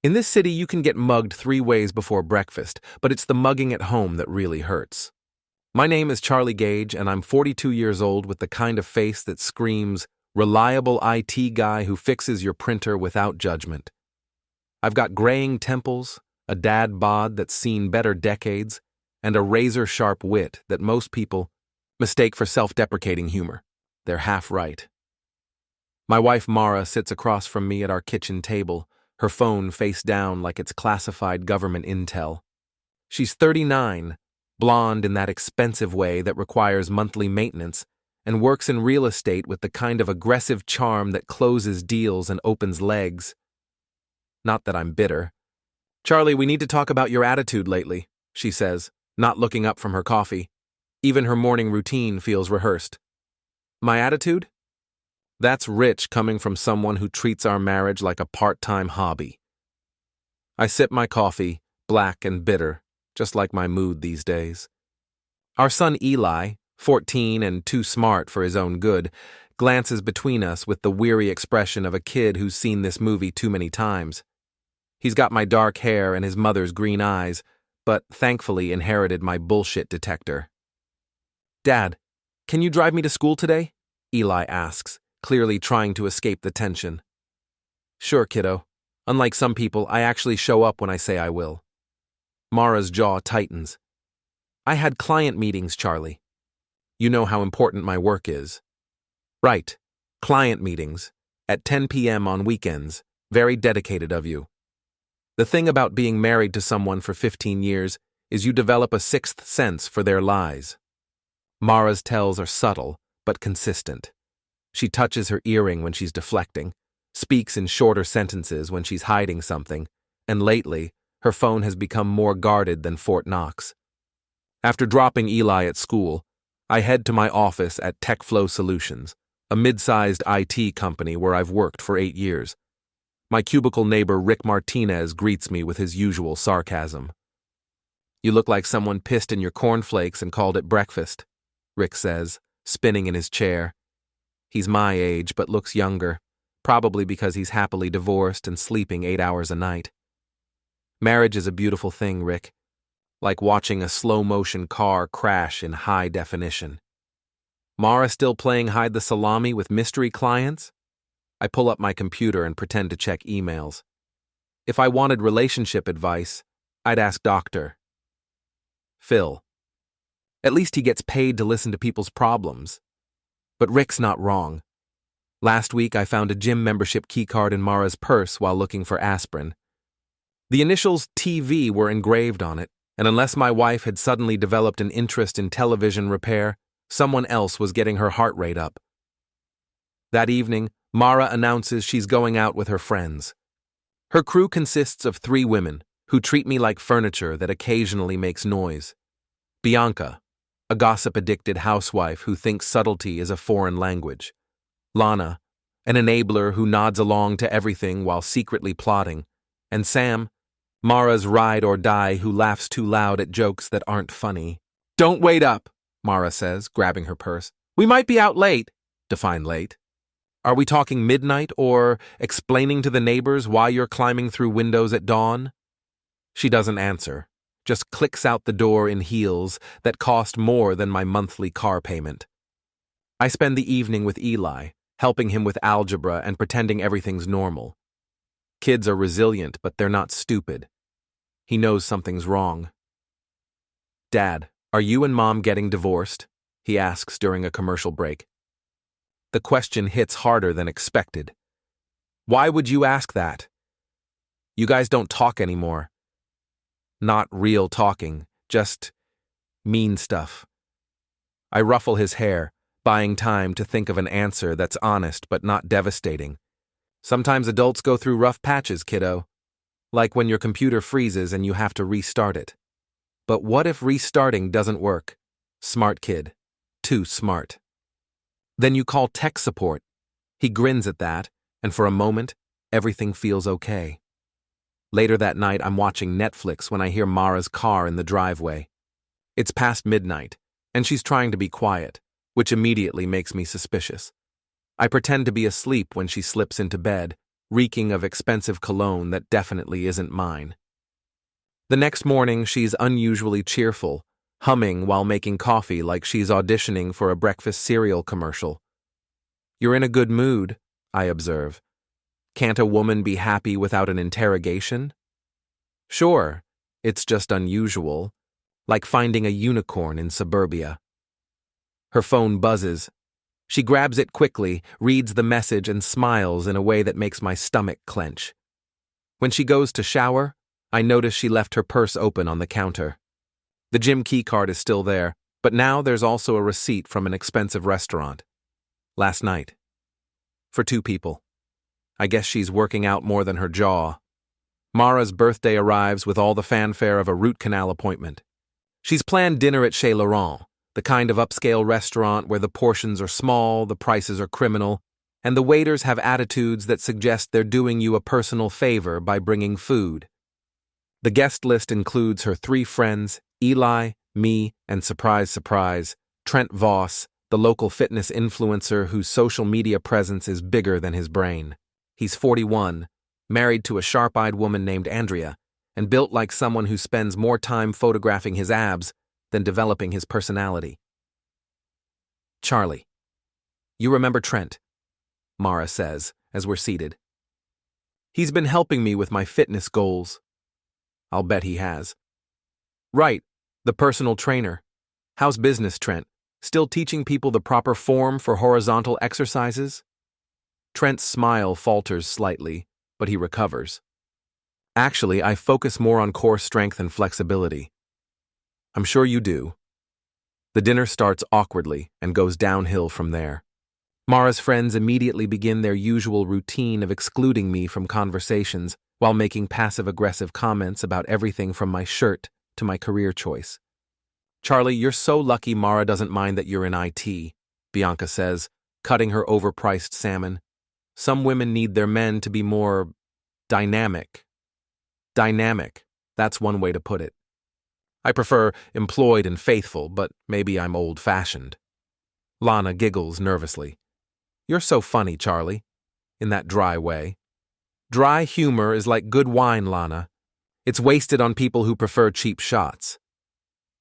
In this city, you can get mugged 3 ways before breakfast, but it's the mugging at home that really hurts. My name is Charlie Gage, and I'm 42 years old with the kind of face that screams, reliable IT guy who fixes your printer without judgment. I've got graying temples, a dad bod that's seen better decades, and a razor-sharp wit that most people mistake for self-deprecating humor. They're half right. My wife Mara sits across from me at our kitchen table, her phone face down like it's classified government intel. She's 39, blonde in that expensive way that requires monthly maintenance, and works in real estate with the kind of aggressive charm that closes deals and opens legs. Not that I'm bitter. "Charlie, we need to talk about your attitude lately," she says, not looking up from her coffee. Even her morning routine feels rehearsed. My attitude? That's rich coming from someone who treats our marriage like a part-time hobby. I sip my coffee, black and bitter, just like my mood these days. Our son Eli, 14 and too smart for his own good, glances between us with the weary expression of a kid who's seen this movie too many times. He's got my dark hair and his mother's green eyes, but thankfully inherited my bullshit detector. "Dad, can you drive me to school today?" Eli asks, clearly trying to escape the tension. "Sure, kiddo. Unlike some people, I actually show up when I say I will." Mara's jaw tightens. "I had client meetings, Charlie. You know how important my work is." "Right. Client meetings. At 10 p.m. on weekends. Very dedicated of you. The thing about being married to someone for 15 years is you develop a sixth sense for their lies." Mara's tells are subtle, but consistent. She touches her earring when she's deflecting, speaks in shorter sentences when she's hiding something, and lately, her phone has become more guarded than Fort Knox. After dropping Eli at school, I head to my office at TechFlow Solutions, a mid-sized IT company where I've worked for 8 years. My cubicle neighbor Rick Martinez greets me with his usual sarcasm. "You look like someone pissed in your cornflakes and called it breakfast," Rick says, spinning in his chair. He's my age but looks younger, probably because he's happily divorced and sleeping 8 hours a night. "Marriage is a beautiful thing, Rick. Like watching a slow-motion car crash in high definition." Mara still playing hide the salami with mystery clients? I pull up my computer and pretend to check emails. If I wanted relationship advice, I'd ask Dr. Phil. At least he gets paid to listen to people's problems. But Rick's not wrong. Last week I found a gym membership keycard in Mara's purse while looking for aspirin. The initials TV were engraved on it, and unless my wife had suddenly developed an interest in television repair, someone else was getting her heart rate up. That evening, Mara announces she's going out with her friends. Her crew consists of 3 women who treat me like furniture that occasionally makes noise. Bianca, a gossip-addicted housewife who thinks subtlety is a foreign language. Lana, an enabler who nods along to everything while secretly plotting. And Sam, Mara's ride-or-die who laughs too loud at jokes that aren't funny. "Don't wait up," Mara says, grabbing her purse. "We might be out late." Define late. Are we talking midnight or explaining to the neighbors why you're climbing through windows at dawn? She doesn't answer, just clicks out the door in heels that cost more than my monthly car payment. I spend the evening with Eli, helping him with algebra and pretending everything's normal. Kids are resilient, but they're not stupid. He knows something's wrong. "Dad, are you and Mom getting divorced?" he asks during a commercial break. The question hits harder than expected. "Why would you ask that?" "You guys don't talk anymore." Not real talking, just mean stuff. I ruffle his hair, buying time to think of an answer that's honest but not devastating. Sometimes adults go through rough patches, kiddo. Like when your computer freezes and you have to restart it. But what if restarting doesn't work? Smart kid. Too smart. Then you call tech support. He grins at that, and for a moment, everything feels okay. Later that night, I'm watching Netflix when I hear Mara's car in the driveway. It's past midnight, and she's trying to be quiet, which immediately makes me suspicious. I pretend to be asleep when she slips into bed, reeking of expensive cologne that definitely isn't mine. The next morning, she's unusually cheerful, humming while making coffee like she's auditioning for a breakfast cereal commercial. "You're in a good mood," I observe. "Can't a woman be happy without an interrogation?" "Sure, it's just unusual, like finding a unicorn in suburbia." Her phone buzzes. She grabs it quickly, reads the message, and smiles in a way that makes my stomach clench. When she goes to shower, I notice she left her purse open on the counter. The gym key card is still there, but now there's also a receipt from an expensive restaurant. Last night. For 2 people. I guess she's working out more than her jaw. Mara's birthday arrives with all the fanfare of a root canal appointment. She's planned dinner at Chez Laurent, the kind of upscale restaurant where the portions are small, the prices are criminal, and the waiters have attitudes that suggest they're doing you a personal favor by bringing food. The guest list includes her 3 friends, Eli, me, and surprise, surprise, Trent Voss, the local fitness influencer whose social media presence is bigger than his brain. He's 41, married to a sharp-eyed woman named Andrea, and built like someone who spends more time photographing his abs than developing his personality. "Charlie, you remember Trent?" Mara says, as we're seated. "He's been helping me with my fitness goals." I'll bet he has. "Right, the personal trainer. How's business, Trent? Still teaching people the proper form for horizontal exercises?" Trent's smile falters slightly, but he recovers. "Actually, I focus more on core strength and flexibility." "I'm sure you do." The dinner starts awkwardly and goes downhill from there. Mara's friends immediately begin their usual routine of excluding me from conversations while making passive-aggressive comments about everything from my shirt to my career choice. "Charlie, you're so lucky Mara doesn't mind that you're in IT," Bianca says, cutting her overpriced salmon. "Some women need their men to be more dynamic." Dynamic, that's one way to put it. I prefer employed and faithful, but maybe I'm old-fashioned. Lana giggles nervously. "You're so funny, Charlie," in that dry way. Dry humor is like good wine, Lana. It's wasted on people who prefer cheap shots.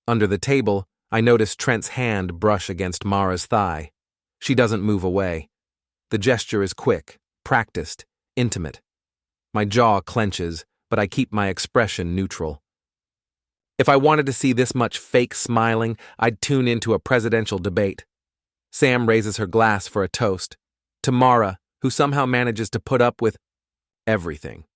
Under the table, I notice Trent's hand brush against Mara's thigh. She doesn't move away. The gesture is quick, practiced, intimate. My jaw clenches, but I keep my expression neutral. If I wanted to see this much fake smiling, I'd tune into a presidential debate. Sam raises her glass for a toast. To Mara, who somehow manages to put up with everything.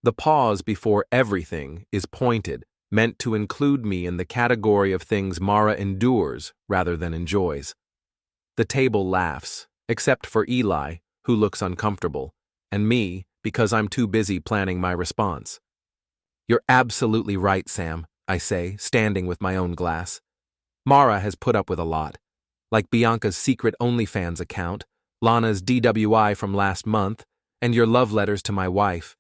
The pause before everything is pointed, meant to include me in the category of things Mara endures rather than enjoys. The table laughs, except for Eli, who looks uncomfortable, and me, because I'm too busy planning my response. "You're absolutely right, Sam," I say, standing with my own glass. Mara has put up with a lot. Like Bianca's secret OnlyFans account, Lana's DWI from last month, and your love letters to my wife.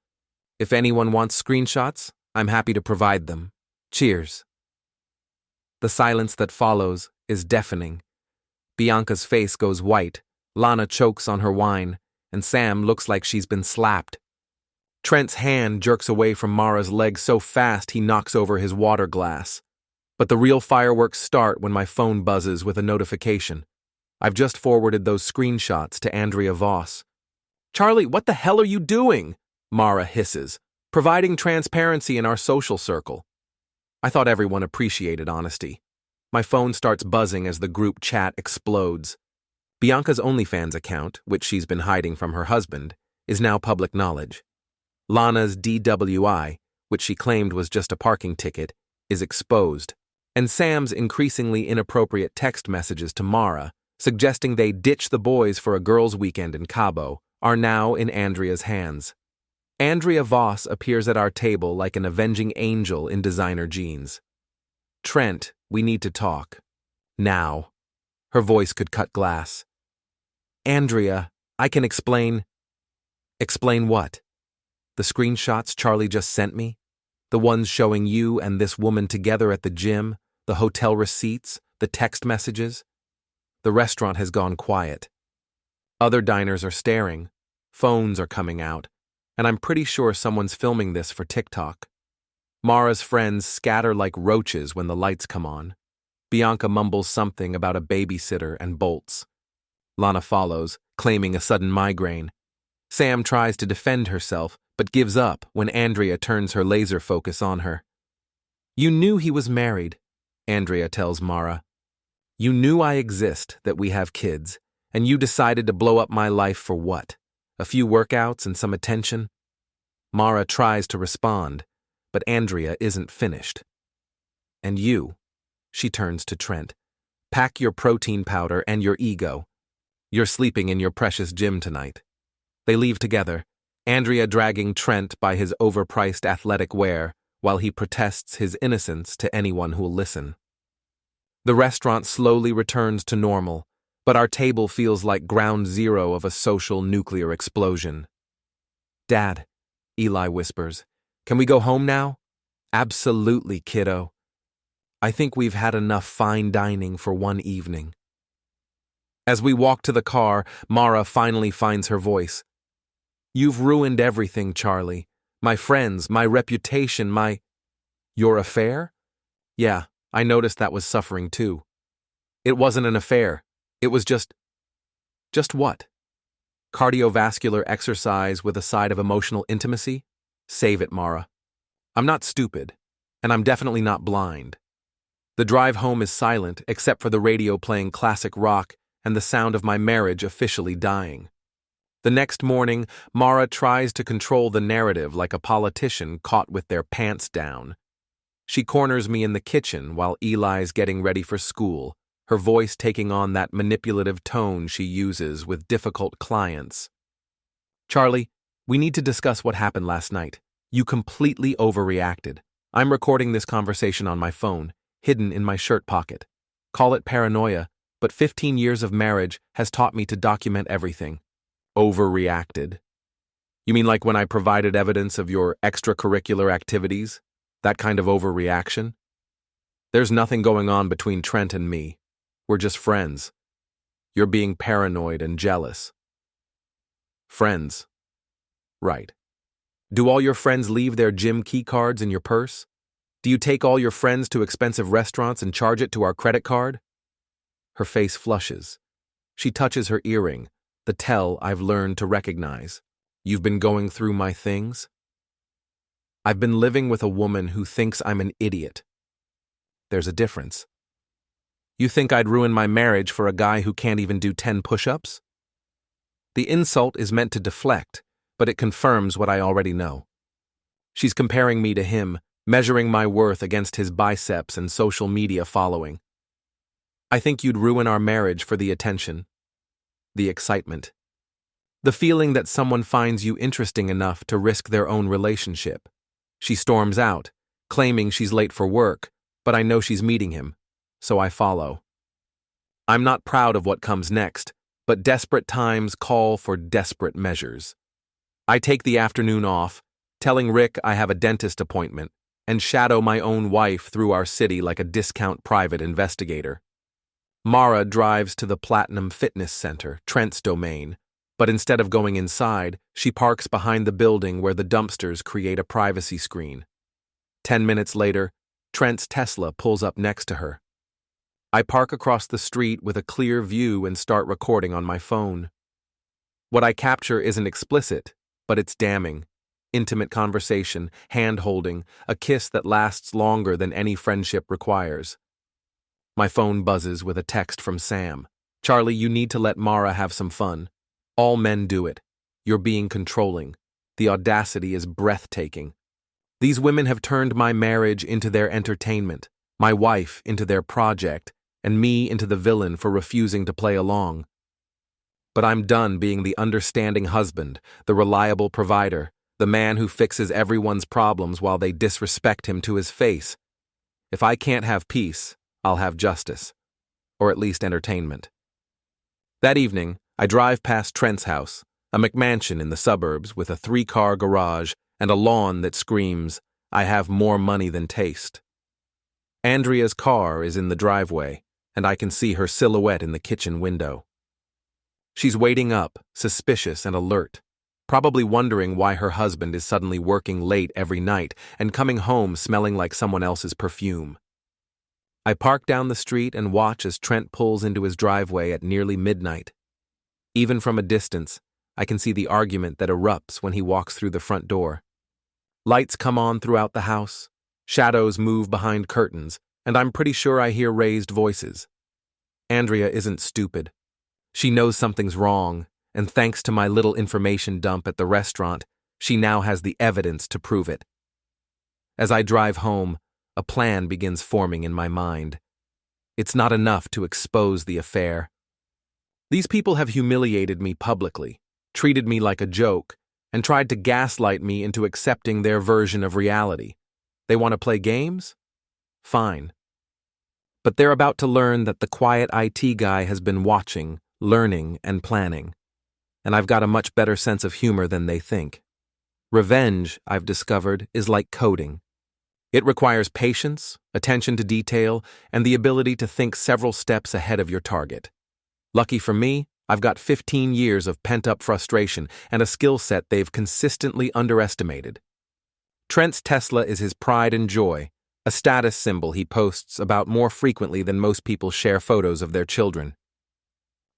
If anyone wants screenshots, I'm happy to provide them. Cheers. The silence that follows is deafening. Bianca's face goes white, Lana chokes on her wine, and Sam looks like she's been slapped. Trent's hand jerks away from Mara's leg so fast he knocks over his water glass. But the real fireworks start when my phone buzzes with a notification. I've just forwarded those screenshots to Andrea Voss. "Charlie, what the hell are you doing?" Mara hisses, "providing transparency in our social circle." I thought everyone appreciated honesty. My phone starts buzzing as the group chat explodes. Bianca's OnlyFans account, which she's been hiding from her husband, is now public knowledge. Lana's DWI, which she claimed was just a parking ticket, is exposed. And Sam's increasingly inappropriate text messages to Mara, suggesting they ditch the boys for a girls' weekend in Cabo, are now in Andrea's hands. Andrea Voss appears at our table like an avenging angel in designer jeans. "Trent, we need to talk. Now." Her voice could cut glass. "Andrea, I can explain." "Explain what? The screenshots Charlie just sent me? The ones showing you and this woman together at the gym? The hotel receipts? The text messages?" The restaurant has gone quiet. Other diners are staring. Phones are coming out, and I'm pretty sure someone's filming this for TikTok. Mara's friends scatter like roaches when the lights come on. Bianca mumbles something about a babysitter and bolts. Lana follows, claiming a sudden migraine. Sam tries to defend herself, but gives up when Andrea turns her laser focus on her. "You knew he was married," Andrea tells Mara. "You knew I exist, that we have kids, and you decided to blow up my life for what? A few workouts and some attention?" Mara tries to respond, but Andrea isn't finished. "And you," she turns to Trent, "pack your protein powder and your ego. You're sleeping in your precious gym tonight." They leave together, Andrea dragging Trent by his overpriced athletic wear while he protests his innocence to anyone who'll listen. The restaurant slowly returns to normal, but our table feels like ground zero of a social nuclear explosion. "Dad," Eli whispers, "can we go home now?" "Absolutely, kiddo. I think we've had enough fine dining for one evening." As we walk to the car, Mara finally finds her voice. "You've ruined everything, Charlie. My friends, my reputation, my—" "Your affair?" "Yeah, I noticed that was suffering too." "It wasn't an affair. It was just—" "Just what?" "Cardiovascular exercise with a side of emotional intimacy? Save it, Mara. I'm not stupid, and I'm definitely not blind." The drive home is silent except for the radio playing classic rock and the sound of my marriage officially dying. The next morning, Mara tries to control the narrative like a politician caught with their pants down. She corners me in the kitchen while Eli's getting ready for school, her voice taking on that manipulative tone she uses with difficult clients. "Charlie, we need to discuss what happened last night. You completely overreacted. I'm recording this conversation on my phone, hidden in my shirt pocket. Call it paranoia, but 15 years of marriage has taught me to document everything." "Overreacted? You mean like when I provided evidence of your extracurricular activities? That kind of overreaction?" "There's nothing going on between Trent and me. We're just friends. You're being paranoid and jealous." "Friends. Right. Do all your friends leave their gym key cards in your purse? Do you take all your friends to expensive restaurants and charge it to our credit card?" Her face flushes. She touches her earring, the tell I've learned to recognize. "You've been going through my things?" "I've been living with a woman who thinks I'm an idiot." "There's a difference." "You think I'd ruin my marriage for a guy who can't even do 10 push-ups?" The insult is meant to deflect, but it confirms what I already know. She's comparing me to him, measuring my worth against his biceps and social media following. "I think you'd ruin our marriage for the attention, the excitement, the feeling that someone finds you interesting enough to risk their own relationship." She storms out, claiming she's late for work, but I know she's meeting him, so I follow. I'm not proud of what comes next, but desperate times call for desperate measures. I take the afternoon off, telling Rick I have a dentist appointment, and shadow my own wife through our city like a discount private investigator. Mara drives to the Platinum Fitness Center, Trent's domain, but instead of going inside, she parks behind the building where the dumpsters create a privacy screen. 10 minutes later, Trent's Tesla pulls up next to her. I park across the street with a clear view and start recording on my phone. What I capture isn't explicit, but it's damning. Intimate conversation, hand-holding, a kiss that lasts longer than any friendship requires. My phone buzzes with a text from Sam. "Charlie, you need to let Mara have some fun. All men do it. You're being controlling. The audacity is breathtaking. These women have turned my marriage into their entertainment, my wife into their project, and me into the villain for refusing to play along. But I'm done being the understanding husband, the reliable provider, the man who fixes everyone's problems while they disrespect him to his face. If I can't have peace, I'll have justice. Or at least entertainment." That evening, I drive past Trent's house, a McMansion in the suburbs with a 3-car garage and a lawn that screams, "I have more money than taste." Andrea's car is in the driveway, and I can see her silhouette in the kitchen window. She's waiting up, suspicious and alert, probably wondering why her husband is suddenly working late every night and coming home smelling like someone else's perfume. I park down the street and watch as Trent pulls into his driveway at nearly midnight. Even from a distance, I can see the argument that erupts when he walks through the front door. Lights come on throughout the house, shadows move behind curtains, and I'm pretty sure I hear raised voices. Andrea isn't stupid. She knows something's wrong, and thanks to my little information dump at the restaurant, she now has the evidence to prove it. As I drive home, a plan begins forming in my mind. It's not enough to expose the affair. These people have humiliated me publicly, treated me like a joke, and tried to gaslight me into accepting their version of reality. They want to play games? Fine. But they're about to learn that the quiet IT guy has been watching, learning, and planning. And I've got a much better sense of humor than they think. Revenge, I've discovered, is like coding. It requires patience, attention to detail, and the ability to think several steps ahead of your target. Lucky for me, I've got 15 years of pent-up frustration and a skill set they've consistently underestimated. Trent's Tesla is his pride and joy, a status symbol he posts about more frequently than most people share photos of their children.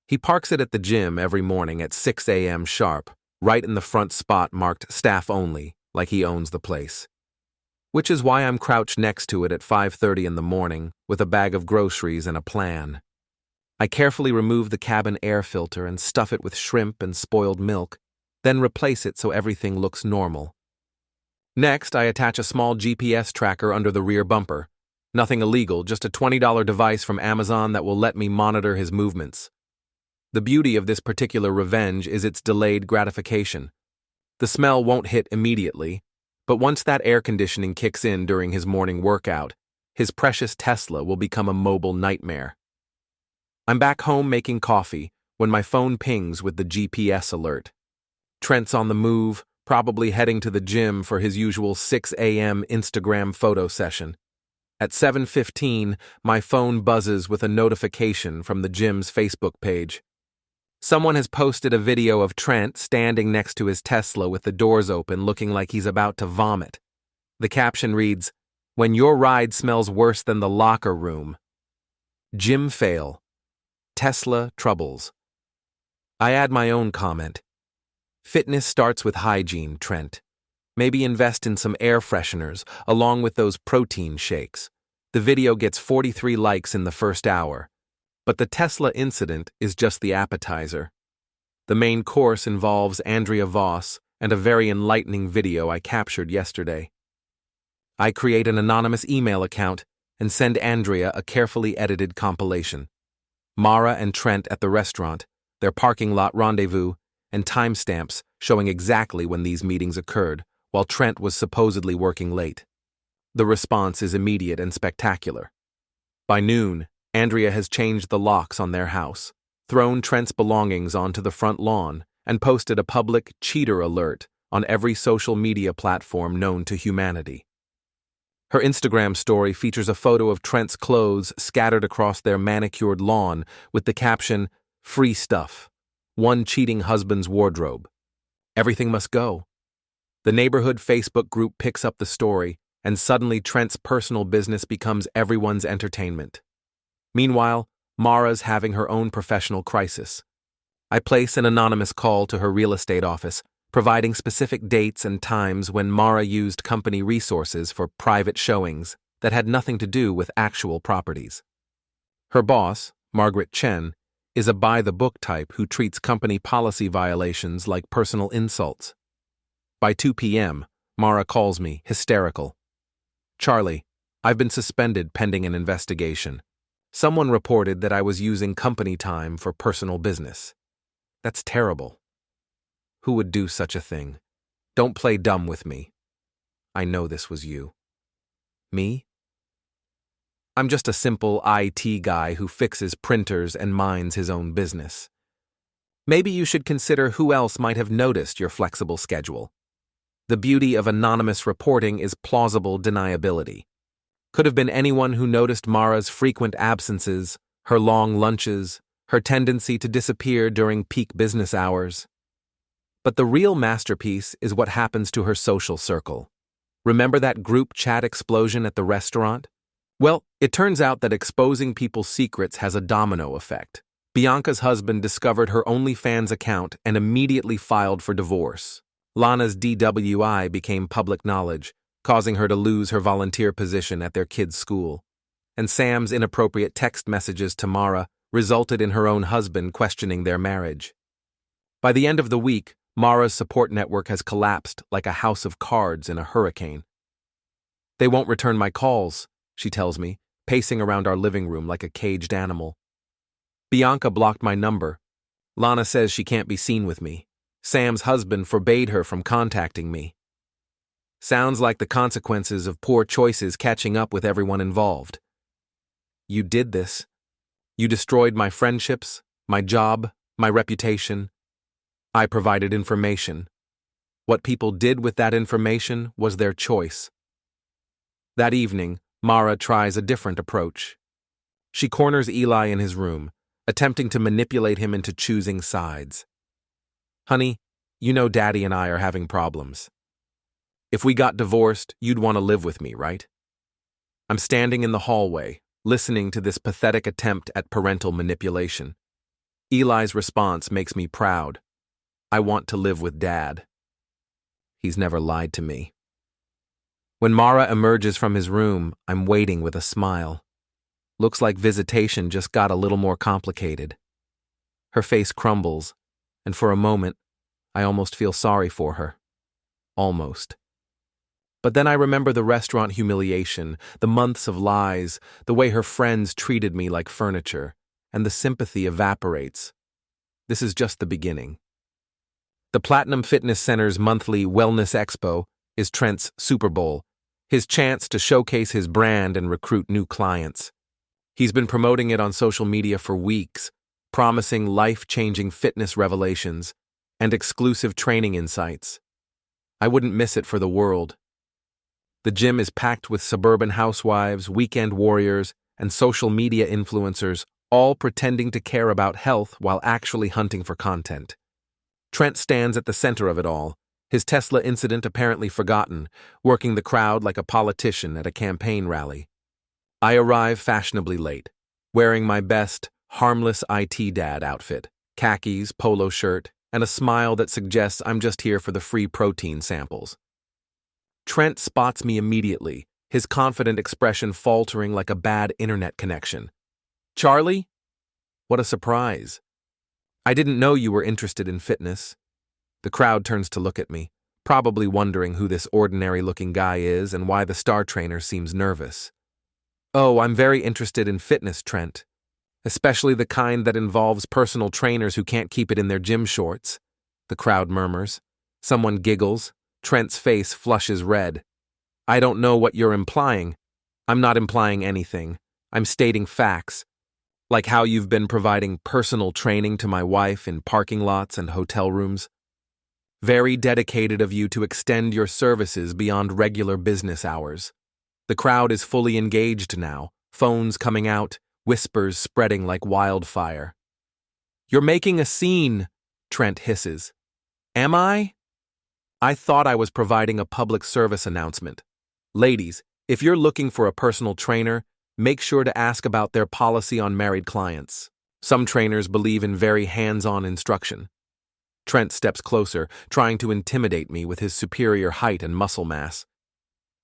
He parks it at the gym every morning at 6 a.m. sharp, right in the front spot marked staff only, like he owns the place. Which is why I'm crouched next to it at 5:30 in the morning with a bag of groceries and a plan. I carefully remove the cabin air filter and stuff it with shrimp and spoiled milk, then replace it so everything looks normal. Next, I attach a small GPS tracker under the rear bumper. Nothing illegal, just a $20 device from Amazon that will let me monitor his movements. The beauty of this particular revenge is its delayed gratification. The smell won't hit immediately, but once that air conditioning kicks in during his morning workout, his precious Tesla will become a mobile nightmare. I'm back home making coffee when my phone pings with the GPS alert. Trent's on the move, probably heading to the gym for his usual 6 a.m. Instagram photo session. At 7:15, my phone buzzes with a notification from the gym's Facebook page. Someone has posted a video of Trent standing next to his Tesla with the doors open looking like he's about to vomit. The caption reads, "When your ride smells worse than the locker room." Gym fail. Tesla troubles. I add my own comment. Fitness starts with hygiene, Trent. Maybe invest in some air fresheners along with those protein shakes. The video gets 43 likes in the first hour. But the Tesla incident is just the appetizer. The main course involves Andrea Voss and a very enlightening video I captured yesterday. I create an anonymous email account and send Andrea a carefully edited compilation. Mara and Trent at the restaurant, their parking lot rendezvous, and timestamps showing exactly when these meetings occurred, while Trent was supposedly working late. The response is immediate and spectacular. By noon, Andrea has changed the locks on their house, thrown Trent's belongings onto the front lawn, and posted a public cheater alert on every social media platform known to humanity. Her Instagram story features a photo of Trent's clothes scattered across their manicured lawn with the caption, "Free stuff. One cheating husband's wardrobe." Everything must go. The neighborhood Facebook group picks up the story, and suddenly Trent's personal business becomes everyone's entertainment. Meanwhile, Mara's having her own professional crisis. I place an anonymous call to her real estate office, providing specific dates and times when Mara used company resources for private showings that had nothing to do with actual properties. Her boss, Margaret Chen, is a by-the-book type who treats company policy violations like personal insults. By 2 p.m., Mara calls me, hysterical. "Charlie, I've been suspended pending an investigation. Someone reported that I was using company time for personal business. That's terrible. Who would do such a thing? Don't play dumb with me. I know this was you." Me? I'm just a simple IT guy who fixes printers and minds his own business. Maybe you should consider who else might have noticed your flexible schedule. The beauty of anonymous reporting is plausible deniability. Could have been anyone who noticed Mara's frequent absences, her long lunches, her tendency to disappear during peak business hours. But the real masterpiece is what happens to her social circle. Remember that group chat explosion at the restaurant? Well, it turns out that exposing people's secrets has a domino effect. Bianca's husband discovered her OnlyFans account and immediately filed for divorce. Lana's DWI became public knowledge, causing her to lose her volunteer position at their kids' school. And Sam's inappropriate text messages to Mara resulted in her own husband questioning their marriage. By the end of the week, Mara's support network has collapsed like a house of cards in a hurricane. "They won't return my calls," she tells me, pacing around our living room like a caged animal. "Bianca blocked my number. Lana says she can't be seen with me. Sam's husband forbade her from contacting me." Sounds like the consequences of poor choices catching up with everyone involved. "You did this. You destroyed my friendships, my job, my reputation. I provided information. What people did with that information was their choice." That evening, Mara tries a different approach. She corners Eli in his room, attempting to manipulate him into choosing sides. "Honey, you know Daddy and I are having problems. If we got divorced, you'd want to live with me, right?" I'm standing in the hallway, listening to this pathetic attempt at parental manipulation. Eli's response makes me proud. I want to live with Dad. He's never lied to me. When Mara emerges from his room, I'm waiting with a smile. Looks like visitation just got a little more complicated. Her face crumbles, and for a moment, I almost feel sorry for her. Almost. But then I remember the restaurant humiliation, the months of lies, the way her friends treated me like furniture, and the sympathy evaporates. This is just the beginning. The Platinum Fitness Center's monthly Wellness Expo is Trent's Super Bowl, his chance to showcase his brand and recruit new clients. He's been promoting it on social media for weeks, promising life-changing fitness revelations and exclusive training insights. I wouldn't miss it for the world. The gym is packed with suburban housewives, weekend warriors, and social media influencers, all pretending to care about health while actually hunting for content. Trent stands at the center of it all, his Tesla incident apparently forgotten, working the crowd like a politician at a campaign rally. I arrive fashionably late, wearing my best, harmless IT dad outfit, khakis, polo shirt, and a smile that suggests I'm just here for the free protein samples. Trent spots me immediately, his confident expression faltering like a bad internet connection. "Charlie? What a surprise. I didn't know you were interested in fitness." The crowd turns to look at me, probably wondering who this ordinary-looking guy is and why the star trainer seems nervous. "Oh, I'm very interested in fitness, Trent. Especially the kind that involves personal trainers who can't keep it in their gym shorts," the crowd murmurs. Someone giggles. Trent's face flushes red. "I don't know what you're implying." "I'm not implying anything. I'm stating facts. Like how you've been providing personal training to my wife in parking lots and hotel rooms. Very dedicated of you to extend your services beyond regular business hours." The crowd is fully engaged now, phones coming out, whispers spreading like wildfire. "You're making a scene," Trent hisses. "Am I?" I thought I was providing a public service announcement. Ladies, if you're looking for a personal trainer, make sure to ask about their policy on married clients. Some trainers believe in very hands-on instruction. Trent steps closer, trying to intimidate me with his superior height and muscle mass.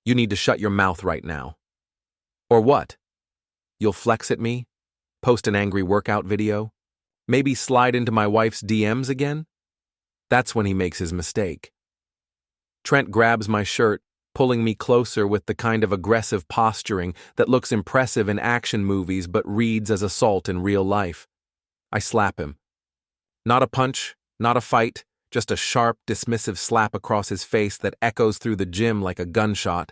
"You need to shut your mouth right now." "Or what? You'll flex at me? Post an angry workout video? Maybe slide into my wife's DMs again?" That's when he makes his mistake. Trent grabs my shirt, pulling me closer with the kind of aggressive posturing that looks impressive in action movies but reads as assault in real life. I slap him. Not a punch, not a fight, just a sharp, dismissive slap across his face that echoes through the gym like a gunshot.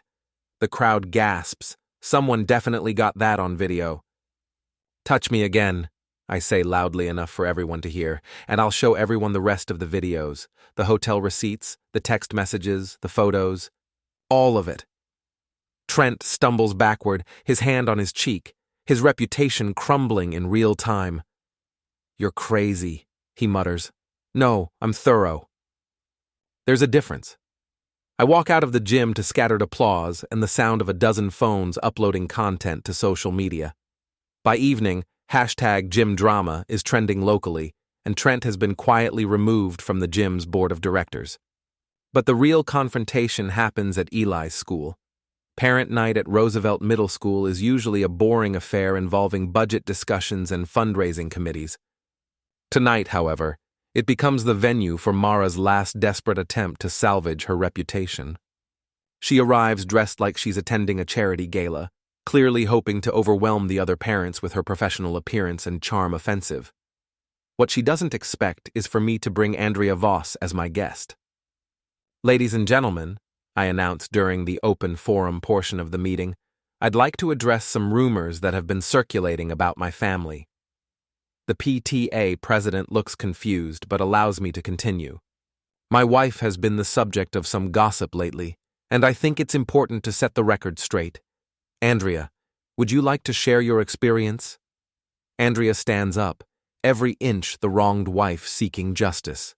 The crowd gasps. Someone definitely got that on video. "Touch me again," I say loudly enough for everyone to hear, and I'll show everyone the rest of the videos, the hotel receipts, the text messages, the photos, all of it. Trent stumbles backward, his hand on his cheek, his reputation crumbling in real time. "You're crazy," he mutters. "No, I'm thorough." There's a difference. I walk out of the gym to scattered applause and the sound of a dozen phones uploading content to social media. By evening, #GymDrama is trending locally, and Trent has been quietly removed from the gym's board of directors. But the real confrontation happens at Eli's school. Parent night at Roosevelt Middle School is usually a boring affair involving budget discussions and fundraising committees. Tonight, however, it becomes the venue for Mara's last desperate attempt to salvage her reputation. She arrives dressed like she's attending a charity gala, clearly hoping to overwhelm the other parents with her professional appearance and charm offensive. What she doesn't expect is for me to bring Andrea Voss as my guest. "Ladies and gentlemen," I announced during the open forum portion of the meeting, "I'd like to address some rumors that have been circulating about my family." The PTA president looks confused but allows me to continue. "My wife has been the subject of some gossip lately, and I think it's important to set the record straight. Andrea, would you like to share your experience?" Andrea stands up, every inch the wronged wife seeking justice.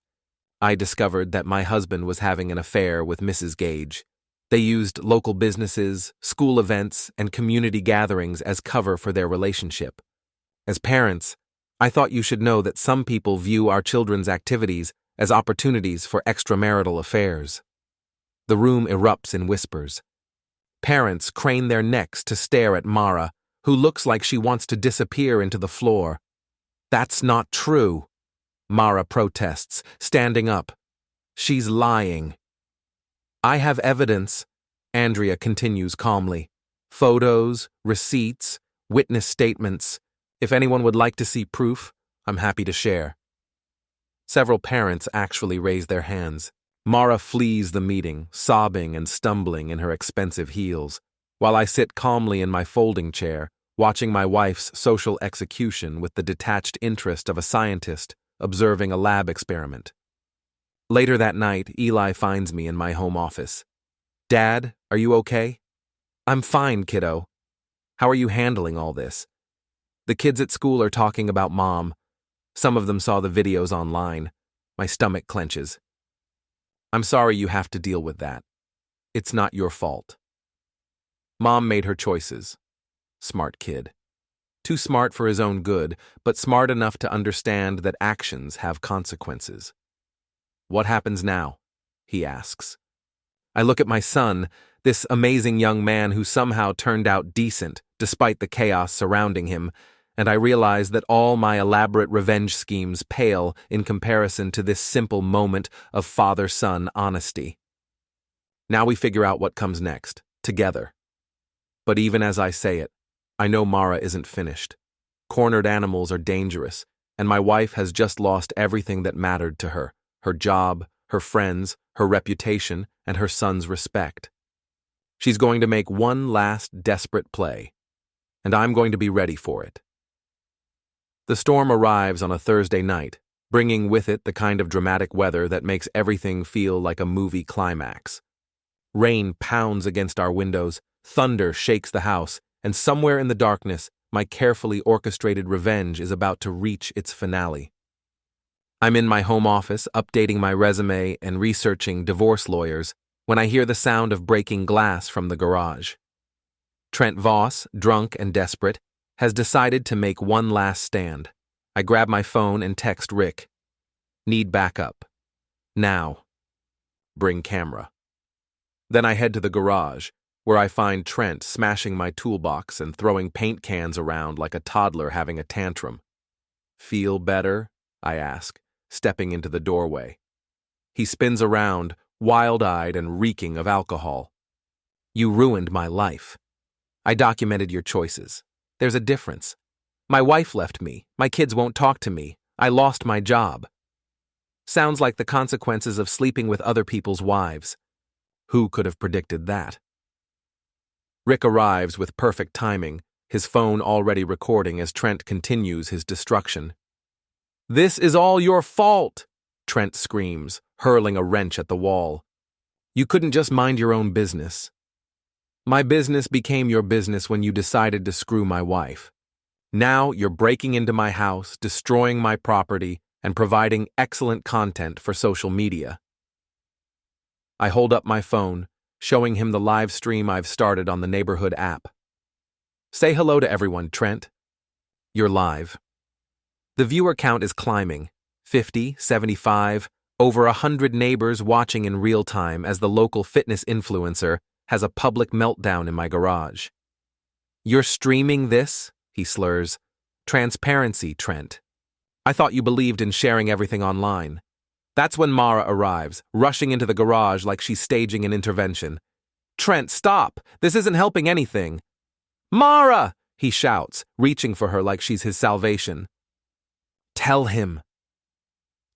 "I discovered that my husband was having an affair with Mrs. Gage. They used local businesses, school events, and community gatherings as cover for their relationship. As parents, I thought you should know that some people view our children's activities as opportunities for extramarital affairs." The room erupts in whispers. Parents crane their necks to stare at Mara, who looks like she wants to disappear into the floor. "That's not true," Mara protests, standing up. "She's lying." "I have evidence," Andrea continues calmly. "Photos, receipts, witness statements. If anyone would like to see proof, I'm happy to share." Several parents actually raise their hands. Mara flees the meeting, sobbing and stumbling in her expensive heels, while I sit calmly in my folding chair, watching my wife's social execution with the detached interest of a scientist observing a lab experiment. Later that night, Eli finds me in my home office. "Dad, are you okay?" "I'm fine, kiddo. How are you handling all this?" "The kids at school are talking about Mom. Some of them saw the videos online." My stomach clenches. "I'm sorry you have to deal with that. It's not your fault. Mom made her choices. Smart kid. Too smart for his own good, but smart enough to understand that actions have consequences." "What happens now?" he asks. I look at my son, this amazing young man who somehow turned out decent despite the chaos surrounding him, and I realize that all my elaborate revenge schemes pale in comparison to this simple moment of father-son honesty. Now we figure out what comes next, together. But even as I say it, I know Mara isn't finished. Cornered animals are dangerous, and my wife has just lost everything that mattered to her: her job, her friends, her reputation, and her son's respect. She's going to make one last desperate play, and I'm going to be ready for it. The storm arrives on a Thursday night, bringing with it the kind of dramatic weather that makes everything feel like a movie climax. Rain pounds against our windows, thunder shakes the house, and somewhere in the darkness, my carefully orchestrated revenge is about to reach its finale. I'm in my home office, updating my resume and researching divorce lawyers, when I hear the sound of breaking glass from the garage. Trent Voss, drunk and desperate, has decided to make one last stand. I grab my phone and text Rick. "Need backup. Now. Bring camera." Then I head to the garage, where I find Trent smashing my toolbox and throwing paint cans around like a toddler having a tantrum. "Feel better?" I ask, stepping into the doorway. He spins around, wild-eyed and reeking of alcohol. "You ruined my life. I documented your choices. There's a difference. My wife left me. My kids won't talk to me. I lost my job." Sounds like the consequences of sleeping with other people's wives. Who could have predicted that? Rick arrives with perfect timing, his phone already recording as Trent continues his destruction. "This is all your fault!" Trent screams, hurling a wrench at the wall. "You couldn't just mind your own business." "My business became your business when you decided to screw my wife. Now you're breaking into my house, destroying my property, and providing excellent content for social media." I hold up my phone, showing him the live stream I've started on the neighborhood app. Say hello to everyone, Trent. You're live. The viewer count is climbing. 50, 75, over 100 neighbors watching in real time as the local fitness influencer has a public meltdown in my garage. You're streaming this? He slurs. Transparency, Trent. I thought you believed in sharing everything online. That's when Mara arrives, rushing into the garage like she's staging an intervention. Trent, stop! This isn't helping anything. Mara! He shouts, reaching for her like she's his salvation. Tell him.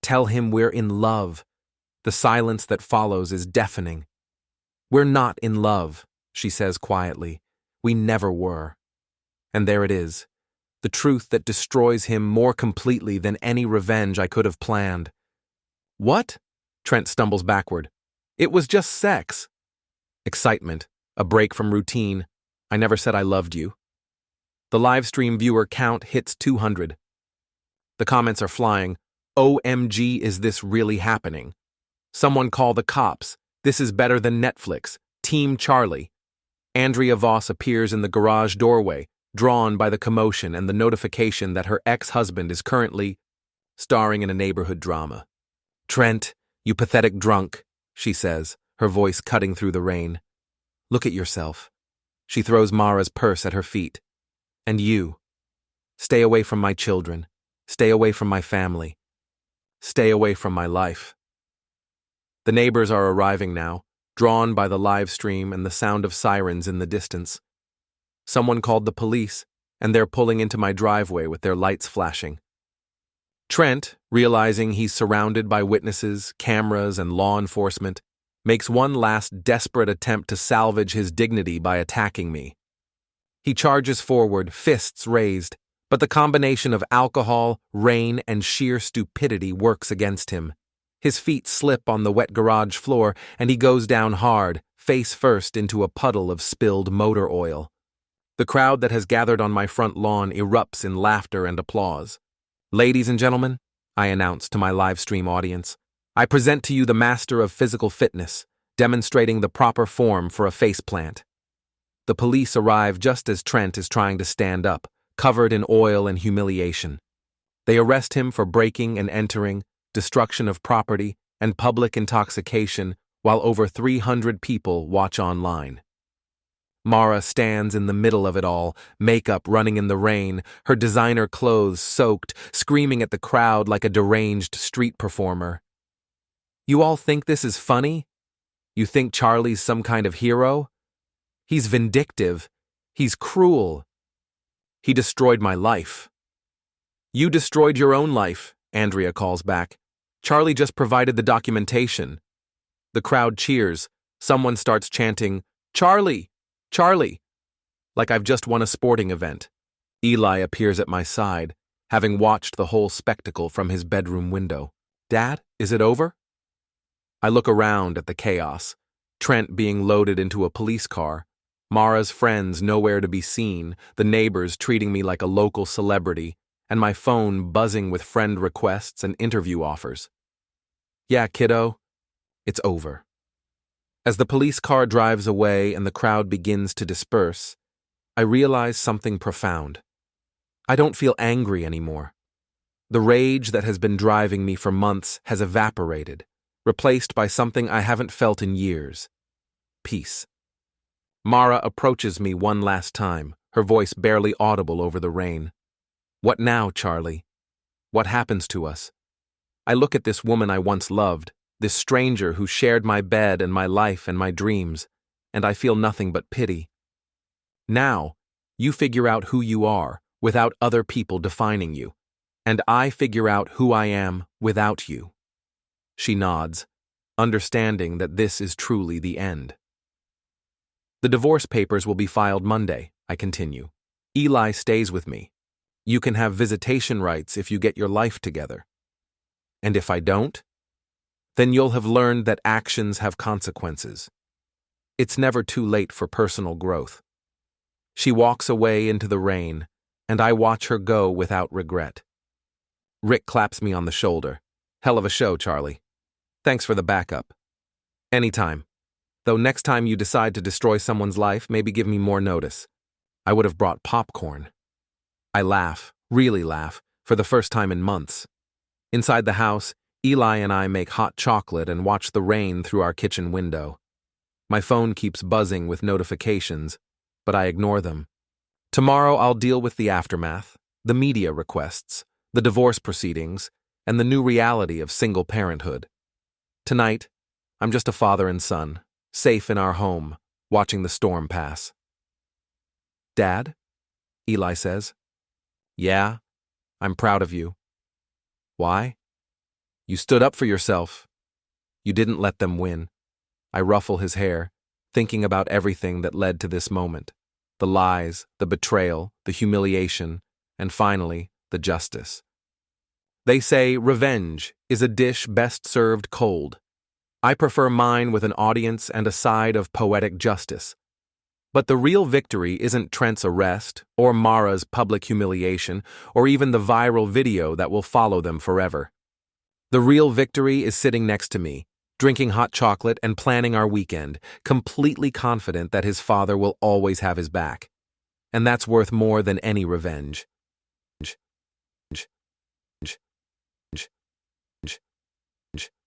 Tell him we're in love. The silence that follows is deafening. We're not in love, she says quietly. We never were. And there it is, the truth that destroys him more completely than any revenge I could have planned. What? Trent stumbles backward. It was just sex. Excitement, a break from routine. I never said I loved you. The livestream viewer count hits 200. The comments are flying. OMG, is this really happening? Someone call the cops. This is better than Netflix. Team Charlie. Andrea Voss appears in the garage doorway, drawn by the commotion and the notification that her ex-husband is currently starring in a neighborhood drama. Trent, you pathetic drunk, she says, her voice cutting through the rain. Look at yourself. She throws Mara's purse at her feet. And you. Stay away from my children. Stay away from my family. Stay away from my life. The neighbors are arriving now, drawn by the live stream and the sound of sirens in the distance. Someone called the police, and they're pulling into my driveway with their lights flashing. Trent, realizing he's surrounded by witnesses, cameras, and law enforcement, makes one last desperate attempt to salvage his dignity by attacking me. He charges forward, fists raised, but the combination of alcohol, rain, and sheer stupidity works against him. His feet slip on the wet garage floor, and he goes down hard, face first into a puddle of spilled motor oil. The crowd that has gathered on my front lawn erupts in laughter and applause. Ladies and gentlemen, I announce to my live stream audience, I present to you the master of physical fitness, demonstrating the proper form for a faceplant. The police arrive just as Trent is trying to stand up, covered in oil and humiliation. They arrest him for breaking and entering, destruction of property, and public intoxication, while over 300 people watch online. Mara stands in the middle of it all, makeup running in the rain, her designer clothes soaked, screaming at the crowd like a deranged street performer. You all think this is funny? You think Charlie's some kind of hero? He's vindictive. He's cruel. He destroyed my life. You destroyed your own life, Andrea calls back. Charlie just provided the documentation. The crowd cheers. Someone starts chanting, Charlie! Charlie! Like I've just won a sporting event. Eli appears at my side, having watched the whole spectacle from his bedroom window. Dad, is it over? I look around at the chaos. Trent being loaded into a police car, Mara's friends nowhere to be seen, the neighbors treating me like a local celebrity, and my phone buzzing with friend requests and interview offers. Yeah, kiddo, it's over. As the police car drives away and the crowd begins to disperse, I realize something profound. I don't feel angry anymore. The rage that has been driving me for months has evaporated, replaced by something I haven't felt in years. Peace. Mara approaches me one last time, her voice barely audible over the rain. What now, Charlie? What happens to us? I look at this woman I once loved, this stranger who shared my bed and my life and my dreams, and I feel nothing but pity. Now, you figure out who you are without other people defining you, and I figure out who I am without you. She nods, understanding that this is truly the end. The divorce papers will be filed Monday, I continue. Eli stays with me. You can have visitation rights if you get your life together. And if I don't? Then you'll have learned that actions have consequences. It's never too late for personal growth. She walks away into the rain, and I watch her go without regret. Rick claps me on the shoulder. Hell of a show, Charlie. Thanks for the backup. Anytime. Though next time you decide to destroy someone's life, maybe give me more notice. I would have brought popcorn. I laugh, really laugh, for the first time in months. Inside the house, Eli and I make hot chocolate and watch the rain through our kitchen window. My phone keeps buzzing with notifications, but I ignore them. Tomorrow I'll deal with the aftermath, the media requests, the divorce proceedings, and the new reality of single parenthood. Tonight, I'm just a father and son, safe in our home, watching the storm pass. Dad? Eli says. Yeah, I'm proud of you. Why? You stood up for yourself. You didn't let them win. I ruffle his hair, thinking about everything that led to this moment. The lies, the betrayal, the humiliation, and finally, the justice. They say revenge is a dish best served cold. I prefer mine with an audience and a side of poetic justice. But the real victory isn't Trent's arrest, or Mara's public humiliation, or even the viral video that will follow them forever. The real victory is sitting next to me, drinking hot chocolate and planning our weekend, completely confident that his father will always have his back. And that's worth more than any revenge.